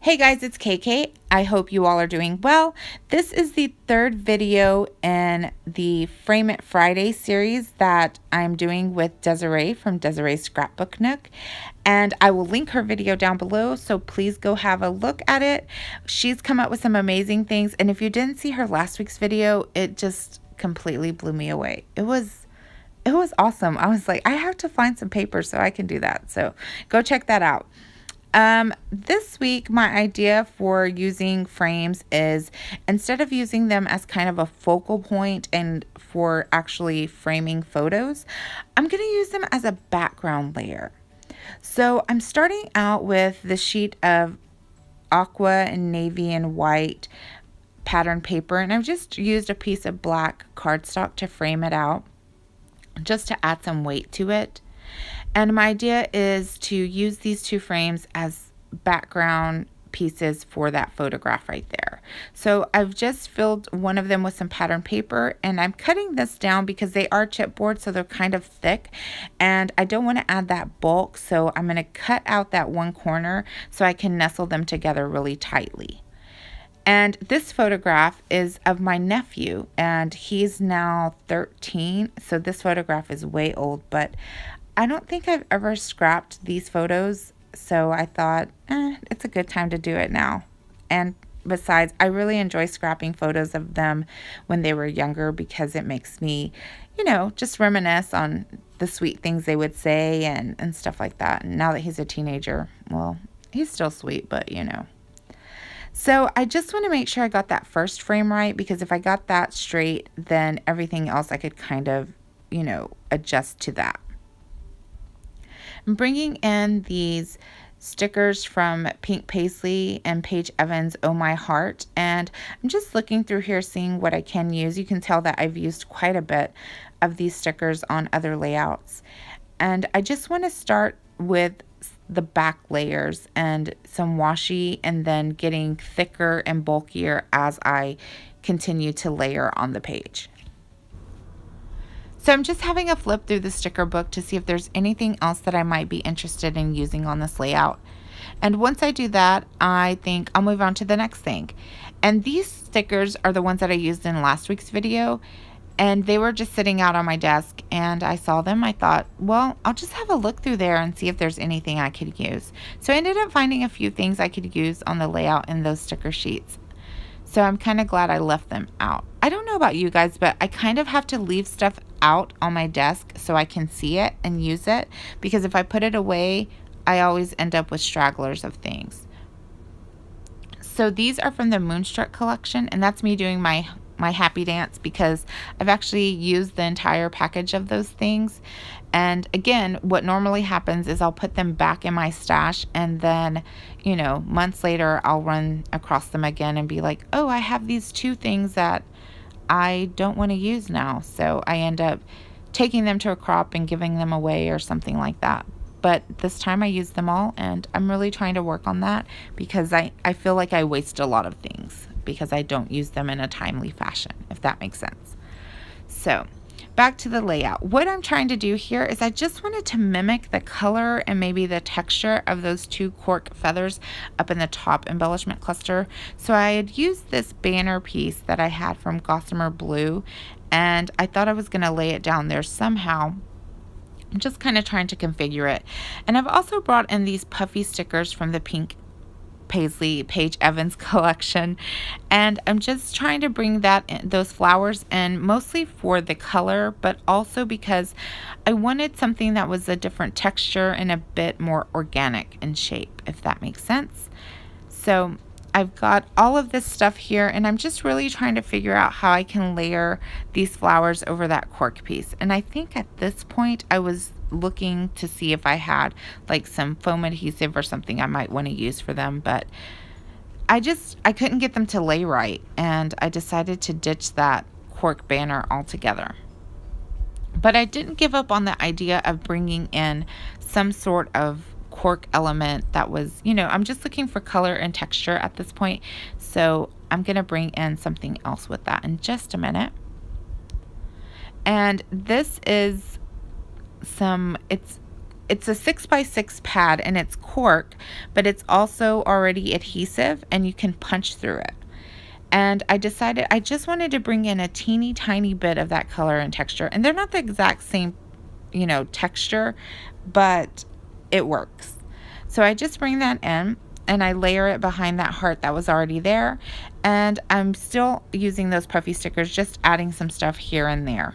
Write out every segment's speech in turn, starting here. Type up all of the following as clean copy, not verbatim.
Hey guys, it's KK. I hope you all are doing well. This is the third video in the Frame It Friday series that I'm doing with Desiree from Desiree's Scrapbook Nook. And I will link her video down below, so please go have a look at it. She's come up with some amazing things, and if you didn't see her last week's video, it just completely blew me away. It was awesome. I was like, I have to find some paper so I can do that. So go check that out. This week, my idea for using frames is instead of using them as kind of a focal point and for actually framing photos, I'm going to use them as a background layer. So I'm starting out with the sheet of aqua and navy and white pattern paper, and I've just used a piece of black cardstock to frame it out just to add some weight to it. And my idea is to use these two frames as background pieces for that photograph right there. So I've just filled one of them with some pattern paper, and I'm cutting this down because they are chipboard, so they're kind of thick, and I don't want to add that bulk, so I'm going to cut out that one corner so I can nestle them together really tightly. And this photograph is of my nephew, and he's now 13, so this photograph is way old, but I don't think I've ever scrapped these photos, so I thought, it's a good time to do it now. And besides, I really enjoy scrapping photos of them when they were younger because it makes me, just reminisce on the sweet things they would say and stuff like that. And now that he's a teenager, well, he's still sweet, but So I just want to make sure I got that first frame right, because if I got that straight, then everything else I could kind of, adjust to that. I'm bringing in these stickers from Pink Paisley and Paige Evans, Oh My Heart, and I'm just looking through here seeing what I can use. You can tell that I've used quite a bit of these stickers on other layouts, and I just want to start with the back layers and some washi, and then getting thicker and bulkier as I continue to layer on the page. So I'm just having a flip through the sticker book to see if there's anything else that I might be interested in using on this layout. And once I do that, I think I'll move on to the next thing. And these stickers are the ones that I used in last week's video, and they were just sitting out on my desk, and I saw them. I thought, well, I'll just have a look through there and see if there's anything I could use. So I ended up finding a few things I could use on the layout in those sticker sheets. So I'm kind of glad I left them out. I don't know about you guys, but I kind of have to leave stuff out on my desk so I can see it and use it, because if I put it away, I always end up with stragglers of things. So these are from the Moonstruck collection, and that's me doing my happy dance, because I've actually used the entire package of those things. And again, what normally happens is I'll put them back in my stash, and then months later I'll run across them again and be like, oh, I have these two things that I don't want to use now, so I end up taking them to a crop and giving them away or something like that. But this time I used them all, and I'm really trying to work on that, because I feel like I waste a lot of things because I don't use them in a timely fashion, if that makes sense. So back to the layout. What I'm trying to do here is I just wanted to mimic the color and maybe the texture of those two cork feathers up in the top embellishment cluster. So I had used this banner piece that I had from Gossamer Blue, and I thought I was going to lay it down there somehow. I'm just kind of trying to configure it. And I've also brought in these puffy stickers from the Pink Paisley Paige Evans collection, and I'm just trying to bring those flowers in, mostly for the color, but also because I wanted something that was a different texture and a bit more organic in shape, if that makes sense. So I've got all of this stuff here, and I'm just really trying to figure out how I can layer these flowers over that cork piece. And I think at this point I was looking to see if I had like some foam adhesive or something I might want to use for them, but I couldn't get them to lay right, and I decided to ditch that cork banner altogether. But I didn't give up on the idea of bringing in some sort of cork element that was, I'm just looking for color and texture at this point, so I'm gonna bring in something else with that in just a minute. And this is it's it's a 6x6 pad and it's cork, but it's also already adhesive and you can punch through it. And I decided I just wanted to bring in a teeny tiny bit of that color and texture. And they're not the exact same, texture, but it works. So I just bring that in and I layer it behind that heart that was already there. And I'm still using those puffy stickers, just adding some stuff here and there.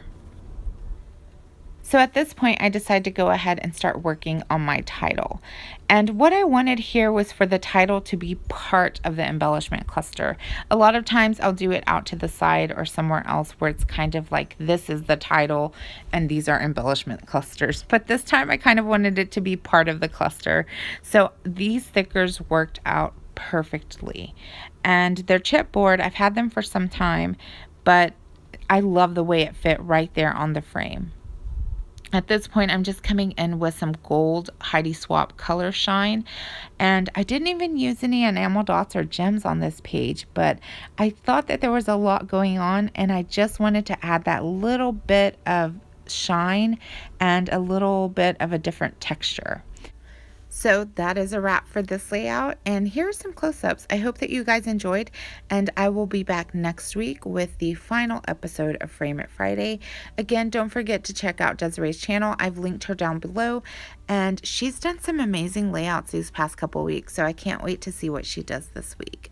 So at this point, I decided to go ahead and start working on my title. And what I wanted here was for the title to be part of the embellishment cluster. A lot of times I'll do it out to the side or somewhere else where it's kind of like this is the title and these are embellishment clusters. But this time I kind of wanted it to be part of the cluster. So these stickers worked out perfectly. And they're chipboard. I've had them for some time, but I love the way it fit right there on the frame. At this point, I'm just coming in with some gold Heidi Swapp color shine, and I didn't even use any enamel dots or gems on this page, but I thought that there was a lot going on and I just wanted to add that little bit of shine and a little bit of a different texture. So that is a wrap for this layout, and here are some close-ups. I hope that you guys enjoyed, and I will be back next week with the final episode of Frame It Friday. Again, don't forget to check out Desiree's channel. I've linked her down below, and she's done some amazing layouts these past couple weeks, so I can't wait to see what she does this week.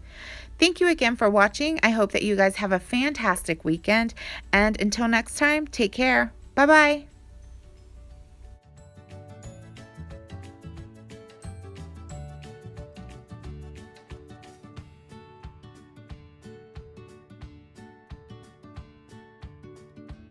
Thank you again for watching. I hope that you guys have a fantastic weekend, and until next time, take care. Bye-bye.